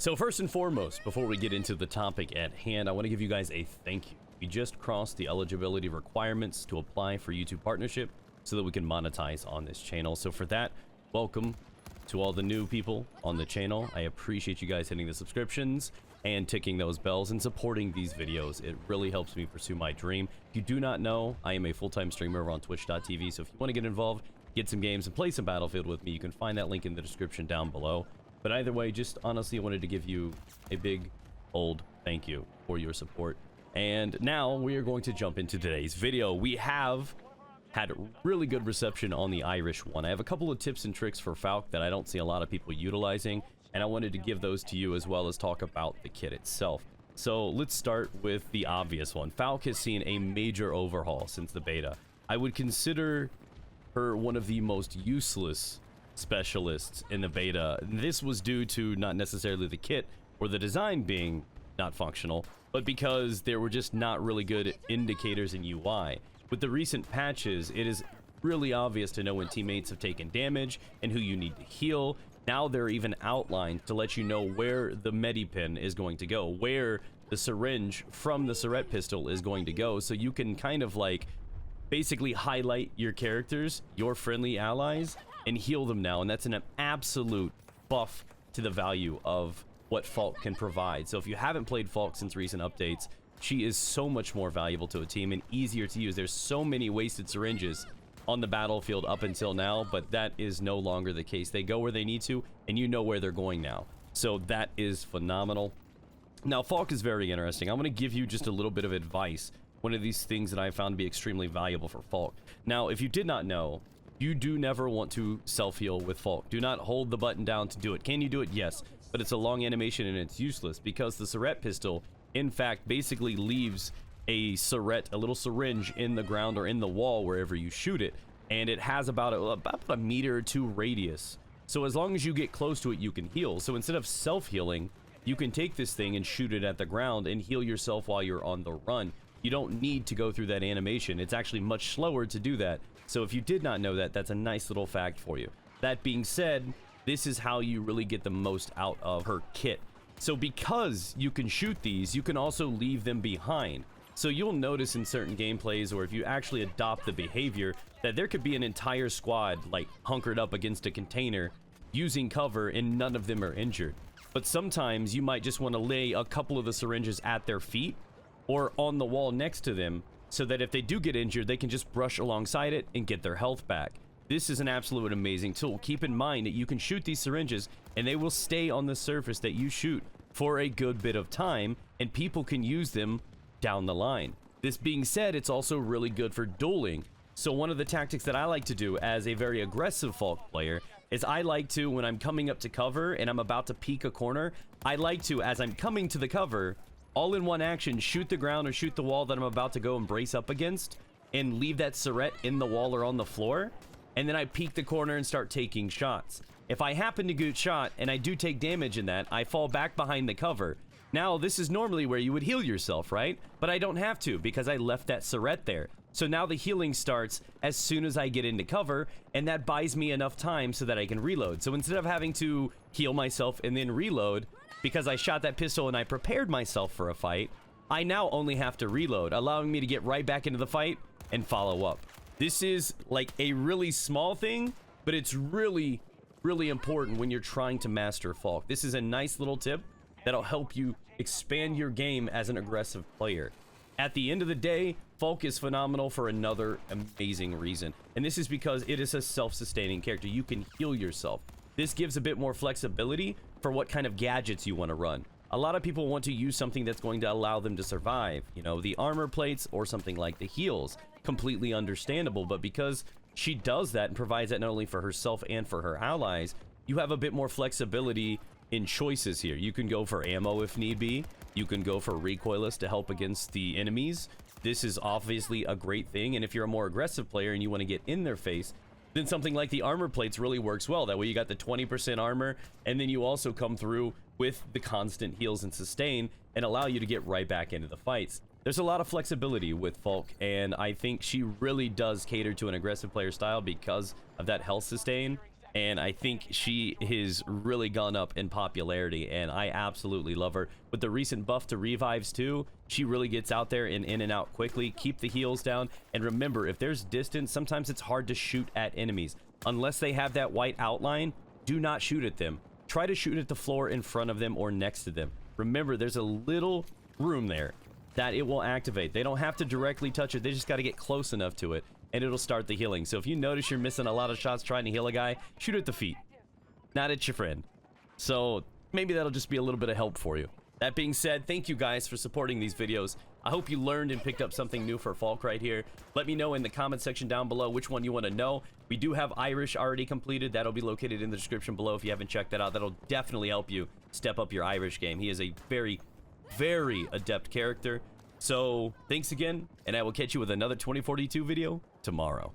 So first and foremost, before we get into the topic at hand, I want to give you guys a thank you. We just crossed the eligibility requirements to apply for YouTube partnership so that we can monetize on this channel. So for that, welcome to all the new people on the channel. I appreciate you guys hitting the subscriptions and ticking those bells and supporting these videos. It really helps me pursue my dream. If you do not know, I am a full-time streamer over on twitch.tv, so if you want to get involved, get some games and play some Battlefield with me, you can find that link in the description down below. But either way, just honestly, I wanted to give you a big old thank you for your support. And now we are going to jump into today's video. We have had really good reception on the Irish one. I have a couple of tips and tricks for Falck that I don't see a lot of people utilizing, and I wanted to give those to you as well as talk about the kit itself. So let's start with the obvious one. Falck has seen a major overhaul since the beta. I would consider her one of the most useless specialists in the beta. This was due to not necessarily the kit or the design being not functional, but because there were just not really good indicators in UI. With the recent patches, it is really obvious to know when teammates have taken damage and who you need to heal. Now there are even outlines to let you know where the medipin is going to go, where the syringe from the Syrette Pistol is going to go, so you can kind of like basically highlight your characters, your friendly allies, and heal them now. And that's an absolute buff to the value of what Falck can provide. So if you haven't played Falck since recent updates, she is so much more valuable to a team and easier to use. There's so many wasted syringes on the battlefield up until now, but that is no longer the case. They go where they need to, and you know where they're going now. So that is phenomenal. Now, Falck is very interesting. I'm going to give you just a little bit of advice. One of these things that I found to be extremely valuable for Falck. Now, if you did not know, you do never want to self-heal with Falck. Do not hold the button down to do it. Can you do it? Yes. But it's a long animation and it's useless because the Syrette Pistol, in fact, basically leaves a little syringe in the ground or in the wall wherever you shoot it. And it has about a meter or two radius. So as long as you get close to it, you can heal. So instead of self-healing, you can take this thing and shoot it at the ground and heal yourself while you're on the run. You don't need to go through that animation. It's actually much slower to do that. So if you did not know that, that's a nice little fact for you. That being said, this is how you really get the most out of her kit. So because you can shoot these, you can also leave them behind. So you'll notice in certain gameplays, or if you actually adopt the behavior, that there could be an entire squad like hunkered up against a container using cover and none of them are injured. But sometimes you might just want to lay a couple of the syringes at their feet or on the wall next to them, so that if they do get injured, they can just brush alongside it and get their health back. This is an absolute amazing tool. Keep in mind that you can shoot these syringes and they will stay on the surface that you shoot for a good bit of time, and people can use them down the line. This being said, it's also really good for dueling. So one of the tactics that I like to do as a very aggressive Falck player is I like to, when I'm coming up to cover and I'm about to peek a corner, I like to, as I'm coming to the cover, all in one action, shoot the ground or shoot the wall that I'm about to go and brace up against and leave that Syrette in the wall or on the floor. And then I peek the corner and start taking shots. If I happen to get shot and I do take damage in that, I fall back behind the cover. Now, this is normally where you would heal yourself, right? But I don't have to because I left that Syrette there. So now the healing starts as soon as I get into cover, and that buys me enough time so that I can reload. So instead of having to heal myself and then reload, because I shot that pistol and I prepared myself for a fight, I now only have to reload, allowing me to get right back into the fight and follow up. This is like a really small thing, but it's really, really important when you're trying to master Falck. This is a nice little tip that'll help you expand your game as an aggressive player. At the end of the day, Falck is phenomenal for another amazing reason, and this is because it is a self-sustaining character. You can heal yourself. This gives a bit more flexibility for what kind of gadgets you want to run. A lot of people want to use something that's going to allow them to survive, you know, the armor plates or something like the heals. Completely understandable, but because she does that and provides that not only for herself and for her allies, you have a bit more flexibility in choices here. You can go for ammo if need be. You can go for recoilless to help against the enemies. This is obviously a great thing, and if you're a more aggressive player and you want to get in their face, then something like the armor plates really works well. That way you got the 20% armor, and then you also come through with the constant heals and sustain and allow you to get right back into the fights. There's a lot of flexibility with Falck, and I think she really does cater to an aggressive player style because of that health sustain. and I think she has really gone up in popularity, and I absolutely love her. With the recent buff to revives too, she really gets out there and in and out quickly. Keep the heals down, and remember, if there's distance, sometimes it's hard to shoot at enemies. Unless they have that white outline, do not shoot at them. Try to shoot at the floor in front of them or next to them. Remember, there's a little room there that it will activate. They don't have to directly touch it, they just got to get close enough to it, and it'll start the healing. So if you notice you're missing a lot of shots trying to heal a guy, shoot at the feet, not at your friend. So maybe that'll just be a little bit of help for you. That being said, thank you guys for supporting these videos. I hope you learned and picked up something new for Falck right here. Let me know in the comment section down below which one you want to know. We do have Irish already completed. That'll be located in the description below if you haven't checked that out. That'll definitely help you step up your Irish game. He is a very, very adept character. So thanks again, and I will catch you with another 2042 video tomorrow.